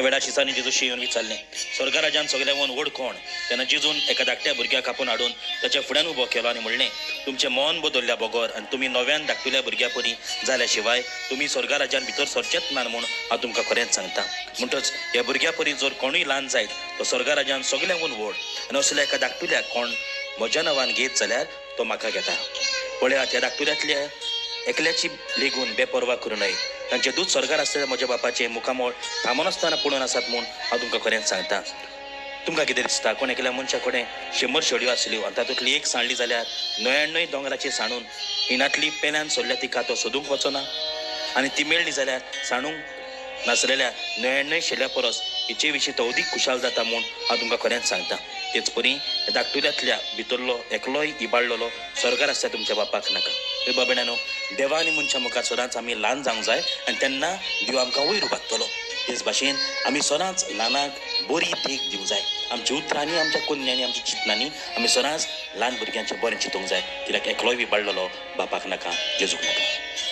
वेळा शिसांनी जेजूशी येवन विचारलें, स्वर्गराज्यान सगळ्यांवन व्हड कोण? तेन्ना जेजून एका धाकट्या भुरग्याक कापून हाडून ताच्या फुड्यान उबो केलो आनी म्हणलें, तुमचें मन बदल्ल्या बगोर आनी तुमी नव्यान धाकटुल्या भुरग्या परी जाल्या शिवाय तुमी स्वर्गराज्यान भितर सरचेच ना म्हणून हांव तुमकां खरेंच सांगता. म्हणटच ह्या भुरग्या परी जर कोणूय ल्हान जायत तो स्वर्गराज्यान सगळ्यांकून व्हड आनी असल्या एका धाकटुल्याक कोण म्हज्या नांवान घेत जाल्यार तो म्हाका घेता. पळयात, ह्या धाकटुल्यांतल्या एकल्याची लेगून बेपरवा करूं नये. तांचे दूत स्वर्गार आसलेल्या म्हज्या बापाचे मुखामोळ थांबून आसतना पळोवन आसात म्हूण हांव तुमकां खरेंच सांगता. तुमकां कितें दिसता? कोण एकल्या मनशा कडेन 100 शेळयो आसल्यो आनी तातूंतली एक सांडली जाल्यार 99 दोंगराचेर सांडून हिनांतली पेल्यान सोडल्या तिका तो सोदूंक वचना, आनी ती मेळ्ळी जाल्यार सांडूंक नासलेल्या 99 शेळ्या परस हिचे विशीं तो अदीक खुशाल जाता म्हूण हांव तुमकां खरेंच सांगता. तेच परी धाकटुल्यांतल्या भितरलो एकलोय इबाडलेलो स्वर्गार आसता तुमच्या बापाक नाका. हे बाबड्यानो, देवा आनी मनशा मुखार सदांच आमी ल्हान जावंक जाय आनी तेन्ना देव आमकां वयर उबारतलो. तेच भाशेन आमी सदांच ल्हानाक बरी देख दिवंक जाय. आमच्या उतरांनी, आमच्या कन्यांनी, आमच्या चिंतनांनी आमी सदांच ल्हान भुरग्यांचें बरें चिंतूंक जाय. कित्याक एकलोय इबाडलेलो बापाक नाका, जेजूक नाका.